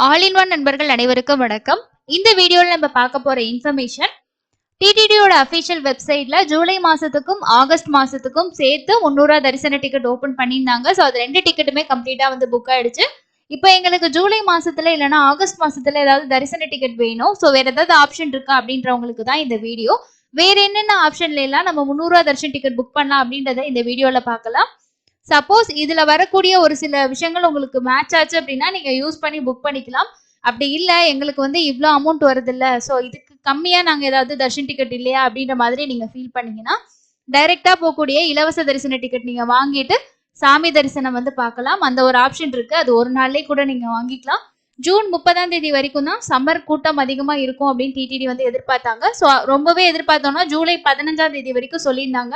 All in one நண்பர்கள் அனைவருக்கும் வணக்கம். இந்த வீடியோவில் நம்ம பார்க்க போற இன்ஃபர்மேஷன் டிடிடியோட அஃபிஷியல் வெப்சைட்ல ஜூலை மாசத்துக்கும் ஆகஸ்ட் மாசத்துக்கும் சேர்த்து 300 தரிசன டிக்கெட் ஓபன் பண்ணியிருந்தாங்க. ஸோ அது 2 டிக்கெட்டுமே கம்ப்ளீட்டா புக் ஆயிடுச்சு. இப்போ எங்களுக்கு ஜூலை மாசத்துல இல்லைன்னா ஆகஸ்ட் மாசத்துல ஏதாவது தரிசன டிக்கெட் வேணும், ஸோ வேற ஏதாவது ஆப்ஷன் இருக்கா அப்படின்றவங்களுக்கு தான் இந்த வீடியோ. வேற என்னென்ன ஆப்ஷன்ல எல்லாம் நம்ம 300 தரிசன டிக்கெட் புக் பண்ணலாம் அப்படின்றத இந்த வீடியோல பார்க்கலாம். சப்போஸ் இதுல வரக்கூடிய ஒரு சில விஷயங்கள் உங்களுக்கு மேட்ச் ஆச்சு அப்படின்னா நீங்க யூஸ் பண்ணி புக் பண்ணிக்கலாம். அப்படி இல்ல எங்களுக்கு இவ்வளோ அமௌண்ட் வருது இல்ல, ஸோ இதுக்கு கம்மியா நாங்க ஏதாவது தர்ஷன் டிக்கெட் இல்லையா அப்படின்ற மாதிரி நீங்க ஃபீல் பண்ணீங்கன்னா டைரக்டா போகக்கூடிய இலவச தரிசன டிக்கெட் நீங்க வாங்கிட்டு சாமி தரிசனம் பார்க்கலாம். அந்த ஒரு ஆப்ஷன் இருக்கு. அது ஒரு நாள்லயே கூட நீங்க வாங்கிக்கலாம். ஜூன் 30ஆம் தேதி வரைக்கும் தான் சம்மர் கூட்டம் அதிகமா இருக்கும் அப்படின்னு டிடிடி எதிர்பார்த்தாங்க. ஸோ ரொம்பவே எதிர்பார்த்தோம்னா ஜூலை 15ஆம் தேதி வரைக்கும் சொல்லியிருந்தாங்க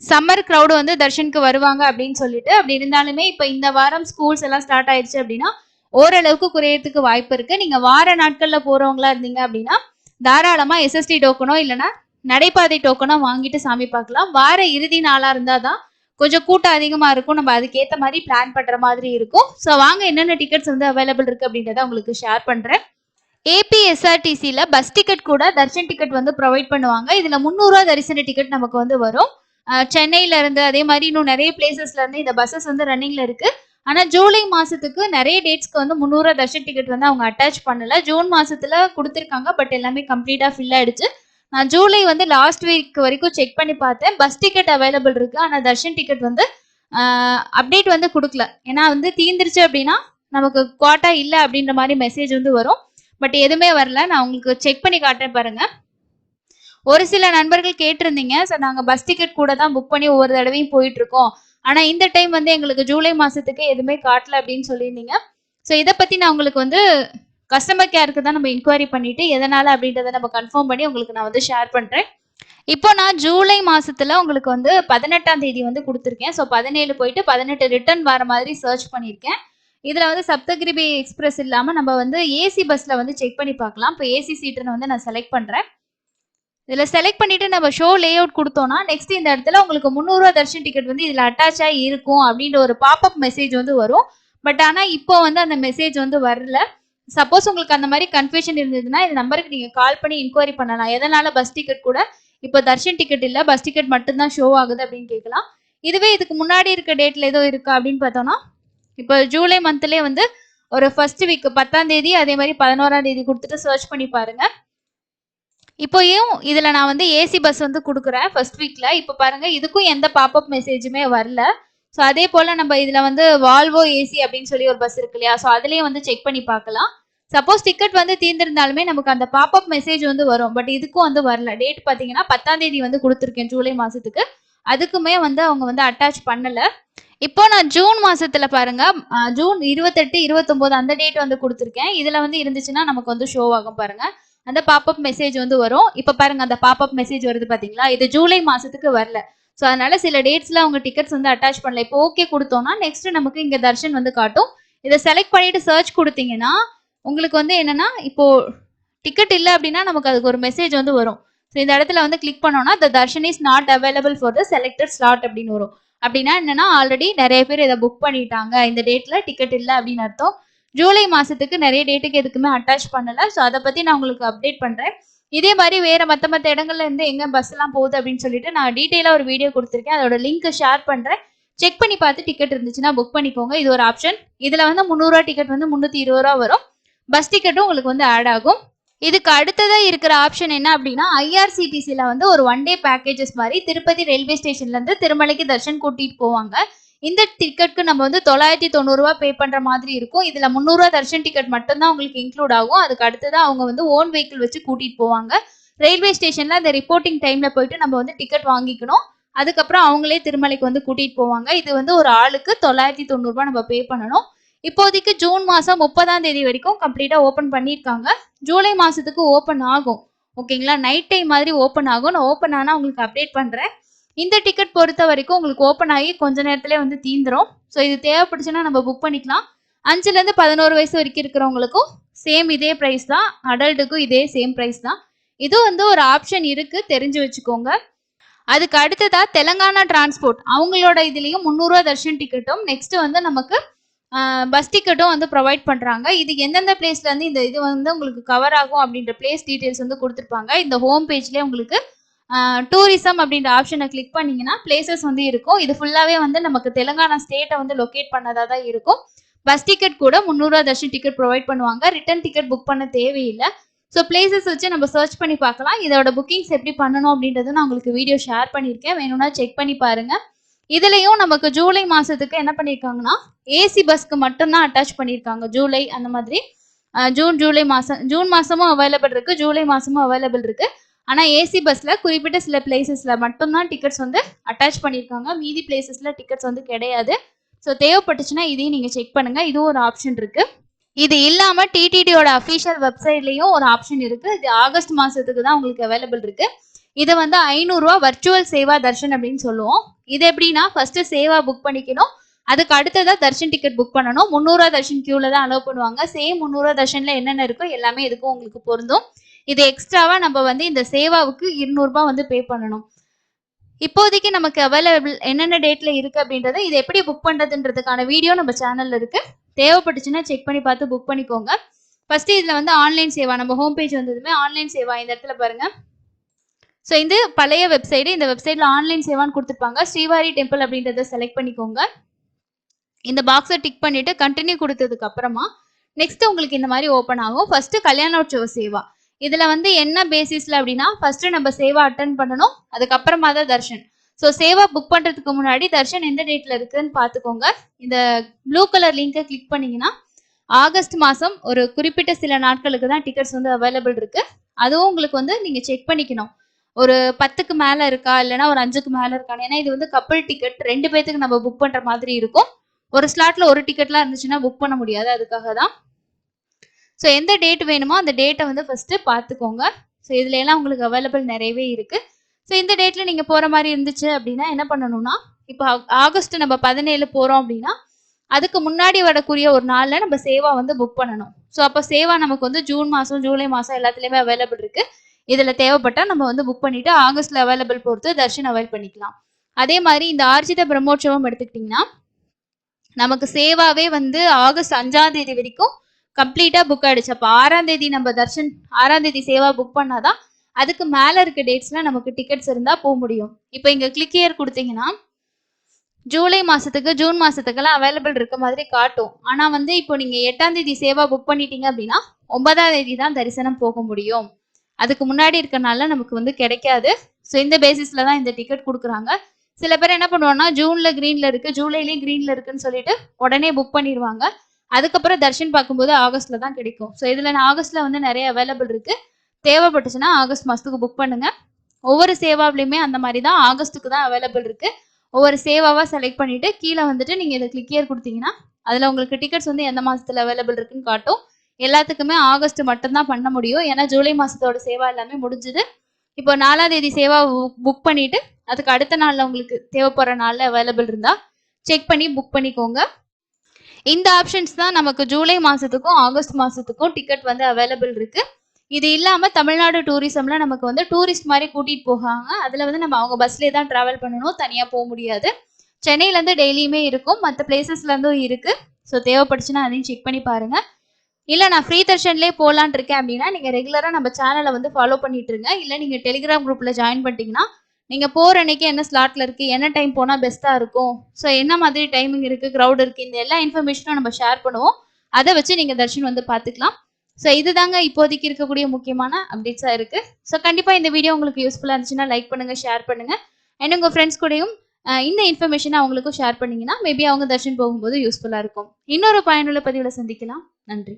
சம்மர் கிரௌடு தர்ஷனுக்கு வருவாங்க அப்படின்னு சொல்லிட்டு. அப்படி இருந்தாலுமே இப்போ இந்த வாரம் ஸ்கூல்ஸ் எல்லாம் ஸ்டார்ட் ஆயிடுச்சு அப்படின்னா ஓரளவுக்கு குறையறதுக்கு வாய்ப்பு இருக்கு. நீங்க வார நாட்கள்ல போறவங்களா இருந்தீங்க அப்படின்னா தாராளமா எஸ்எஸ்டி டோக்கனோ இல்லைன்னா நடைபாதை டோக்கனோ வாங்கிட்டு சாமி பார்க்கலாம். வார இறுதி நாளா இருந்தாதான் கொஞ்சம் கூட்டம் அதிகமா இருக்கும். நம்ம அதுக்கேற்ற மாதிரி பிளான் பண்ற மாதிரி இருக்கும். ஸோ வாங்க என்னென்ன டிக்கெட்ஸ் அவைலபிள் இருக்கு அப்படின்றத உங்களுக்கு ஷேர் பண்றேன். ஏபிஎஸ்ஆர்டிசியில பஸ் டிக்கெட் கூட தர்ஷன் டிக்கெட் ப்ரொவைட் பண்ணுவாங்க. இதுல 300 தரிசன டிக்கெட் நமக்கு வரும். சென்னையில இருந்து அதே மாதிரி இன்னும் நிறைய பிளேசஸ்ல இருந்து இந்த பஸ்ஸஸ் ரன்னிங்ல இருக்கு. ஆனா ஜூலை மாசத்துக்கு நிறைய டேட்ஸ்க்கு 300 தர்ஷன் டிக்கெட் அவங்க அட்டாச் பண்ணல. ஜூன் மாசத்துல கொடுத்துருக்காங்க, பட் எல்லாமே கம்ப்ளீட்டா ஃபில் ஆயிடுச்சு. நான் ஜூலை லாஸ்ட் வீக் வரைக்கும் செக் பண்ணி பார்த்தேன். பஸ் டிக்கெட் அவைலபிள் இருக்கு, ஆனா தர்ஷன் டிக்கெட் அப்டேட் கொடுக்கல. ஏன்னா தீந்துருச்சு அப்படின்னா நமக்கு குவாட்டா இல்லை அப்படின்ற மாதிரி மெசேஜ் வரும். பட் எதுவுமே வரல. நான் உங்களுக்கு செக் பண்ணி காட்டுறேன் பாருங்க. ஒரு சில நண்பர்கள் கேட்டிருந்தீங்க, சார் நாங்க பஸ் டிக்கெட் கூட தான் புக் பண்ணி ஒவ்வொரு தடவையும் போயிட்டு இருக்கோம், ஆனா இந்த டைம் எங்களுக்கு ஜூலை மாசத்துக்கு எதுவுமே காட்டல அப்படின்னு சொல்லியிருந்தீங்க. ஸோ இதை பத்தி நான் உங்களுக்கு கஸ்டமர் கேருக்கு தான் நம்ம இன்கொயரி பண்ணிட்டு எதனால அப்படின்றத நம்ம கன்ஃபார்ம் பண்ணி உங்களுக்கு நான் ஷேர் பண்றேன். இப்போ நான் ஜூலை மாசத்துல உங்களுக்கு 18ஆம் தேதி கொடுத்துருக்கேன். ஸோ 17 போயிட்டு 18 ரிட்டர்ன் வர மாதிரி சர்ச் பண்ணியிருக்கேன். இதுல சப்தகிரி எக்ஸ்பிரஸ் இல்லாம நம்ம ஏசி பஸ்ல செக் பண்ணி பார்க்கலாம். இப்போ ஏசி சீட்டுன்னு நான் செலக்ட் பண்றேன். இதுல செலக்ட் பண்ணிட்டு நம்ம ஷோ லே அவுட் கொடுத்தோம்னா நெக்ஸ்ட் இந்த இடத்துல உங்களுக்கு 300 தர்ஷன் டிக்கெட் இதுல அட்டாச் ஆகி இருக்கும் அப்படின்ற ஒரு பாப்அப் மெசேஜ் வரும். பட் ஆனா இப்போ அந்த மெசேஜ் வரல. சப்போஸ் உங்களுக்கு அந்த மாதிரி கன்ஃபியூஷன் இருந்ததுன்னா இந்த நம்பருக்கு நீங்க கால் பண்ணி இன்கொயரி பண்ணலாம். எதனால பஸ் டிக்கெட் கூட இப்போ தர்ஷன் டிக்கெட் இல்ல, பஸ் டிக்கெட் மட்டும்தான் ஷோ ஆகுது அப்படின்னு கேட்கலாம். இதுவே இதுக்கு முன்னாடி இருக்க டேட்ல ஏதோ இருக்கா அப்படின்னு பார்த்தோம்னா இப்போ ஜூலை மந்த்லயே ஒரு ஃபர்ஸ்ட் வீக் 10ஆம் தேதி அதே மாதிரி 11ஆம் தேதி கொடுத்துட்டு சர்ச் பண்ணி பாருங்க. இப்போயும் இதுல நான் ஏசி பஸ் கொடுக்குறேன் ஃபர்ஸ்ட் வீக்ல. இப்போ பாருங்க, இதுக்கும் எந்த பாப்அப் மெசேஜுமே வரல. ஸோ அதே போல நம்ம இதுல வால்வோ ஏசி அப்படின்னு சொல்லி ஒரு பஸ் இருக்கு இல்லையா, ஸோ அதுலயும் செக் பண்ணி பார்க்கலாம். சப்போஸ் டிக்கெட் தீர்ந்திருந்தாலுமே நமக்கு அந்த பாப்அப் மெசேஜ் வரும். பட் இதுக்கும் வரல. டேட் பாத்தீங்கன்னா 10ஆம் தேதி கொடுத்துருக்கேன் ஜூலை மாசத்துக்கு. அதுக்குமே அவங்க அட்டாச் பண்ணல. இப்போ நான் ஜூன் மாசத்துல பாருங்க, ஜூன் 28, 29 அந்த டேட் கொடுத்துருக்கேன். இதுல இருந்துச்சுன்னா நமக்கு ஷோ ஆகும் பாருங்க. அந்த பாப்அப் மெசேஜ் வரும். இப்ப பாருங்க, அந்த பாப்அப் மெசேஜ் வருது பாத்தீங்களா. இது ஜூலை மாசத்துக்கு வரல. ஸோ அதனால சில டேட்ஸ்ல அவங்க டிக்கெட்ஸ் அட்டாச் பண்ணல. இப்போ ஓகே கொடுத்தோம்னா நெக்ஸ்ட் நமக்கு இங்க தர்ஷன் காட்டும். இதை செலக்ட் பண்ணிட்டு சர்ச் கொடுத்தீங்கன்னா உங்களுக்கு என்னன்னா இப்போ டிக்கெட் இல்லை அப்படின்னா நமக்கு அதுக்கு ஒரு மெசேஜ் வரும். ஸோ இந்த இடத்துல கிளிக் பண்ணோம்னா the darshan is not available for the selected slot அப்படின்னு வரும். அப்படின்னா என்னன்னா ஆல்ரெடி நிறைய பேர் இதை புக் பண்ணிட்டாங்க, இந்த டேட்ல டிக்கெட் இல்லை அப்படின்னு அர்த்தம். ஜூலை மாசத்துக்கு நிறைய டேட்டுக்கு எதுக்குமே அட்டாச் பண்ணல. ஸோ அதை பத்தி நான் உங்களுக்கு அப்டேட் பண்றேன். இதே மாதிரி வேற மற்ற இடங்கள்ல இருந்து எங்க பஸ் எல்லாம் போகுது அப்படின்னு சொல்லிட்டு நான் டீட்டெயிலா ஒரு வீடியோ கொடுத்துருக்கேன். அதோட லிங்க் ஷேர் பண்றேன். செக் பண்ணி பார்த்து டிக்கெட் இருந்துச்சுன்னா புக் பண்ணிக்கோங்க. இது ஒரு ஆப்ஷன். இதுல 300 டிக்கெட் 320 வரும். பஸ் டிக்கெட்டும் உங்களுக்கு ஆட் ஆகும். இதுக்கு அடுத்ததா இருக்கிற ஆப்ஷன் என்ன அப்படின்னா ஐஆர்சிடிசில ஒரு 1 டே பேக்கேஜஸ் மாதிரி திருப்பதி ரயில்வே ஸ்டேஷன்ல இருந்து திருமலைக்கு தர்ஷன் கூட்டிட்டு போவாங்க. இந்த டிக்கெட்க்கு நம்ம 990 பே பண்ற மாதிரி இருக்கும். இதுல 300 தர்ஷன் டிக்கெட் மட்டும்தான் உங்களுக்கு இன்க்ளூட் ஆகும். அதுக்கு அடுத்ததான் அவங்க ஓன் வெஹிக்கிள் வச்சு கூட்டிட்டு போவாங்க. ரயில்வே ஸ்டேஷன்ல அந்த ரிப்போர்ட்டிங் டைம்ல போயிட்டு நம்ம டிக்கெட் வாங்கிக்கணும். அதுக்கப்புறம் அவங்களே திருமலைக்கு கூட்டிட்டு போவாங்க. இது ஒரு ஆளுக்கு 990 நம்ம பே பண்ணணும். இப்போதைக்கு ஜூன் மாசம் 30ஆம் தேதி வரைக்கும் கம்ப்ளீட்டா ஓபன் பண்ணிருக்காங்க. ஜூலை மாசத்துக்கு ஓபன் ஆகும். ஓகேங்களா, நைட் டைம் மாதிரி ஓபன் ஆகும். நான் ஓபன் ஆனா உங்களுக்கு அப்டேட் பண்றேன். இந்த டிக்கெட் பொறுத்த வரைக்கும் உங்களுக்கு ஓப்பன் ஆகி கொஞ்ச நேரத்திலே தீந்துரும். ஸோ இது தேவைப்படுச்சுன்னா நம்ம புக் பண்ணிக்கலாம். 5ல இருந்து 11 வயசு வரைக்கும் இருக்கிறவங்களுக்கும் சேம் இதே ப்ரைஸ் தான். அடல்ட்டுக்கும் இதே சேம் ப்ரைஸ் தான். இது ஒரு ஆப்ஷன் இருக்கு, தெரிஞ்சு வச்சுக்கோங்க. அதுக்கு அடுத்ததா தெலங்கானா டிரான்ஸ்போர்ட் அவங்களோட இதுலயும் 300 தர்ஷன் டிக்கெட்டும் நெக்ஸ்ட் நமக்கு பஸ் டிக்கெட்டும் வந்து ப்ரொவைட் பண்ணுறாங்க. இது எந்தெந்த பிளேஸ்லேருந்து இந்த இது வந்து உங்களுக்கு கவர் ஆகும் அப்படின்ற பிளேஸ் டீட்டெயில்ஸ் வந்து கொடுத்துருப்பாங்க. இந்த ஹோம் பேஜ்லேயே உங்களுக்கு டூரிசம் அப்படின்ற ஆப்ஷனை கிளிக் பண்ணிங்கன்னா பிளேசஸ் வந்து இருக்கும். இது ஃபுல்லாகவே வந்து நமக்கு தெலுங்கானா ஸ்டேட்டை வந்து லொக்கேட் பண்ணதாக தான் இருக்கும். பஸ் டிக்கெட் கூட 300 தர்ஷன் டிக்கெட் ப்ரொவைட் பண்ணுவாங்க. ரிட்டன் டிக்கெட் புக் பண்ண தேவையில்லை. ஸோ பிளேசஸ் வச்சு நம்ம சர்ச் பண்ணி பார்க்கலாம். இதோட புக்கிங்ஸ் எப்படி பண்ணணும் அப்படின்றத நான் உங்களுக்கு வீடியோ ஷேர் பண்ணியிருக்கேன். வேணும்னா செக் பண்ணி பாருங்கள். இதுலேயும் நமக்கு ஜூலை மாதத்துக்கு என்ன பண்ணியிருக்காங்கன்னா ஏசி பஸ்க்கு மட்டும்தான் அட்டாச் பண்ணியிருக்காங்க. ஜூலை அந்த மாதிரி ஜூன் மாதமும் அவைலபிள் இருக்குது, ஜூலை மாதமும் அவைலபிள் இருக்குது. ஆனால் ஏசி பஸ்ஸில் குறிப்பிட்ட சில பிளேசஸில் மட்டும்தான் டிக்கெட்ஸ் வந்து அட்டாச் பண்ணியிருக்காங்க. மீதி பிளேசஸில் டிக்கெட்ஸ் வந்து கிடையாது. ஸோ தேவைப்பட்டுச்சுன்னா இதையும் நீங்கள் செக் பண்ணுங்கள். இதுவும் ஒரு ஆப்ஷன் இருக்குது. இது இல்லாமல் டிடிடியோட அஃபிஷியல் வெப்சைட்லேயும் ஒரு ஆப்ஷன் இருக்குது. இது ஆகஸ்ட் மாதத்துக்கு தான் உங்களுக்கு அவைலபிள் இருக்குது. இதை வந்து 500 ரூபா வர்ச்சுவல் சேவா தர்ஷன் அப்படின்னு சொல்லுவோம். இது எப்படின்னா ஃபர்ஸ்ட் சேவா புக் பண்ணிக்கணும், அதுக்கு அடுத்ததான் தர்ஷன் டிக்கெட் புக் பண்ணணும். 300 ரூபா தர்ஷன் கியூல தான் அலோவ் பண்ணுவாங்க. சேம் 300 ரூபா தர்ஷன்ல என்னென்ன இருக்கோ எல்லாமே இதுக்கும் உங்களுக்கு பொருந்தும். இது எக்ஸ்ட்ராவா நம்ம வந்து இந்த சேவாவுக்கு 200 ரூபாய் வந்து பே பண்ணணும். இப்போதைக்கு நமக்கு அவைலபிள் என்னென்ன டேட்ல இருக்கு அப்படின்றத இது எப்படி புக் பண்றதுன்றதுக்கான வீடியோ நம்ம சேனல்ல இருக்கு. தேவைப்பட்டுச்சுன்னா செக் பண்ணி பார்த்து புக் பண்ணிக்கோங்க. ஃபர்ஸ்ட் இதுல வந்து ஆன்லைன் சேவா, நம்ம ஹோம் பேஜ் வந்ததுமே ஆன்லைன் சேவா இந்த இடத்துல பாருங்க. ஸோ இது பழைய வெப்சைட். இந்த வெப்சைட்ல ஆன்லைன் சேவான்னு கொடுத்துருப்பாங்க. ஸ்ரீவாரி டெம்பிள் அப்படின்றத செலக்ட் பண்ணிக்கோங்க. இந்த பாக்ஸை டிக் பண்ணிட்டு கண்டினியூ கொடுத்ததுக்கு அப்புறமா நெக்ஸ்ட் உங்களுக்கு இந்த மாதிரி ஓப்பன் ஆகும். ஃபர்ஸ்ட் கல்யாணோற்சவ சேவா. இதுல வந்து என்ன பேசிஸ்ல அப்படின்னா ஃபர்ஸ்ட் நம்ம சேவா அட்டன் பண்ணணும், அதுக்கப்புறமா தான் தர்ஷன். ஸோ சேவா புக் பண்றதுக்கு முன்னாடி தர்ஷன் எந்த டேட்ல இருக்குன்னு பார்த்துக்கோங்க. இந்த ப்ளூ கலர் லிங்கை கிளிக் பண்ணீங்கன்னா ஆகஸ்ட் மாதம் ஒரு குறிப்பிட்ட சில நாட்களுக்கு தான் டிக்கெட்ஸ் வந்து அவைலபிள் இருக்கு. அதுவும் உங்களுக்கு வந்து நீங்க செக் பண்ணிக்கணும், ஒரு 10க்கு மேல இருக்கா இல்லைன்னா ஒரு 5க்கு மேல இருக்கா. ஏன்னா இது வந்து கப்பல் டிக்கெட், 2 பேத்துக்கு நம்ம புக் பண்ற மாதிரி இருக்கும். ஒரு ஸ்லாட்ல ஒரு டிக்கெட்லாம் இருந்துச்சுன்னா புக் பண்ண முடியாது, அதுக்காக தான். ஸோ எந்த டேட் வேணுமோ அந்த டேட்டை வந்து ஃபர்ஸ்ட் பார்த்துக்கோங்க. ஸோ இதுல எல்லாம் உங்களுக்கு அவைலபிள் நிறையவே இருக்கு. ஸோ இந்த டேட்ல நீங்க போற மாதிரி இருந்துச்சு அப்படின்னா என்ன பண்ணணும்னா, இப்போ ஆகஸ்ட் நம்ம 17 போறோம் அப்படின்னா அதுக்கு முன்னாடி வரக்கூடிய ஒரு நாள்ல நம்ம சேவா வந்து புக் பண்ணணும். ஸோ அப்போ சேவா நமக்கு வந்து ஜூன் மாதம் ஜூலை மாதம் எல்லாத்துலேயுமே அவைலபிள் இருக்கு. இதுல தேவைப்பட்டா நம்ம வந்து புக் பண்ணிட்டு ஆகஸ்ட்ல அவைலபிள் பொறுத்து தர்ஷன் அவைல் பண்ணிக்கலாம். அதே மாதிரி இந்த ஆர்ஜித பிரம்மோற்சவம் எடுத்துக்கிட்டிங்கன்னா நமக்கு சேவாவே வந்து ஆகஸ்ட் 5ஆம் தேதி வரைக்கும் கம்ப்ளீட்டா புக் ஆயிடுச்சு. அப்போ 6ஆம் தேதி நம்ம தர்ஷன் 6ஆம் தேதி சேவா புக் பண்ணாதான் அதுக்கு மேல இருக்க டேட்ஸ்ல நமக்கு டிக்கெட்ஸ் இருந்தா போக முடியும். இப்போ இங்க கிளிக் ஹியர் கொடுத்தீங்கன்னா ஜூலை மாசத்துக்கு ஜூன் மாசத்துக்கெல்லாம் அவைலபிள் இருக்க மாதிரி காட்டும். ஆனா வந்து இப்போ நீங்க 8ஆம் தேதி சேவா புக் பண்ணிட்டீங்க அப்படின்னா 9ஆம் தேதி தான் தரிசனம் போக முடியும். அதுக்கு முன்னாடி இருக்கனால நமக்கு வந்து கிடைக்காது. ஸோ இந்த பேசிஸ்ல தான் இந்த டிக்கெட் கொடுக்குறாங்க. சில பேர் என்ன பண்ணுவாங்கன்னா ஜூன்ல கிரீன்ல இருக்கு, ஜூலைலயும் கிரீன்ல இருக்குன்னு சொல்லிட்டு உடனே புக் பண்ணிடுவாங்க. அதுக்கப்புறம் தர்ஷன் பார்க்கும்போது ஆகஸ்ட்ல தான் கிடைக்கும். ஸோ இதுல ஆகஸ்ட்ல வந்து நிறைய அவைலபிள் இருக்கு. தேவைப்பட்டுச்சுன்னா ஆகஸ்ட் மாசத்துக்கு புக் பண்ணுங்க. ஒவ்வொரு சேவாவிலையுமே அந்த மாதிரி தான் ஆகஸ்ட்டுக்கு தான் அவைலபிள் இருக்கு. ஒவ்வொரு சேவாவா செலக்ட் பண்ணிட்டு கீழே வந்துட்டு நீங்க இதை கிளிக் ஹியர் கொடுத்தீங்கன்னா அதுல உங்களுக்கு டிக்கெட்ஸ் வந்து எந்த மாசத்துல அவைலபிள் இருக்குன்னு காட்டும். எல்லாத்துக்குமே ஆகஸ்ட் மட்டும்தான் பண்ண முடியும், ஏன்னா ஜூலை மாசத்தோட சேவா எல்லாமே முடிஞ்சுது. இப்போ 4ஆம் தேதி சேவா புக் பண்ணிட்டு அதுக்கு அடுத்த நாள்ல உங்களுக்கு தேவைப்படுற நாள்ல அவைலபிள் இருந்தா செக் பண்ணி புக் பண்ணிக்கோங்க. இந்த ஆப்ஷன்ஸ் தான் நமக்கு ஜூலை மாசத்துக்கும் ஆகஸ்ட் மாசத்துக்கும் டிக்கெட் வந்து அவைலபிள் இருக்கு. இது இல்லாம தமிழ்நாடு டூரிசம்ல நமக்கு வந்து டூரிஸ்ட் மாதிரி கூட்டிட்டு போகாங்க. அதுல வந்து நம்ம அவங்க பஸ்லேயே தான் டிராவல் பண்ணணும், தனியா போக முடியாது. சென்னையில இருந்து டெய்லியுமே இருக்கும், மற்ற பிளேசஸ்ல இருந்தும் இருக்கு. ஸோ தேவைப்படுச்சுன்னா அதையும் செக் பண்ணி பாருங்க. இல்லை நான் ஃப்ரீ தர்ஷன்லேயே போகலான் இருக்கேன் அப்படின்னா நீங்கள் ரெகுலராக நம்ம சேனலை வந்து ஃபாலோ பண்ணிட்டு இருங்க. இல்லை நீங்கள் டெலிகிராம் குரூப்பில் ஜாயின் பண்ணிட்டீங்கன்னா நீங்கள் போகிற அன்னைக்கு என்ன ஸ்லாட்டில் இருக்குது, என்ன டைம் போனால் பெஸ்ட்டாக இருக்கும், ஸோ என்ன மாதிரி டைமிங் இருக்குது, க்ரௌட் இருக்குது, இந்த எல்லா இன்ஃபர்மேஷனும் நம்ம ஷேர் பண்ணுவோம். அதை வச்சு நீங்கள் தர்ஷன் வந்து பார்த்துக்கலாம். ஸோ இதுதாங்க இப்போதைக்கு இருக்கக்கூடிய முக்கியமான அப்டேட்ஸாக இருக்குது. ஸோ கண்டிப்பாக இந்த வீடியோ உங்களுக்கு யூஸ்ஃபுல்லாக இருந்துச்சுன்னா லைக் பண்ணுங்கள், ஷேர் பண்ணுங்கள். அண்ட் உங்கள் ஃப்ரெண்ட்ஸ் கூடயும் இந்த இன்ஃபர்மேஷனை அவங்களுக்கும் ஷேர் பண்ணிங்கன்னா மேபி அவங்க தர்ஷன் போகும்போது யூஸ்ஃபுல்லாக இருக்கும். இன்னொரு பயனுள்ள பதிவில் சந்திக்கலாம். நன்றி.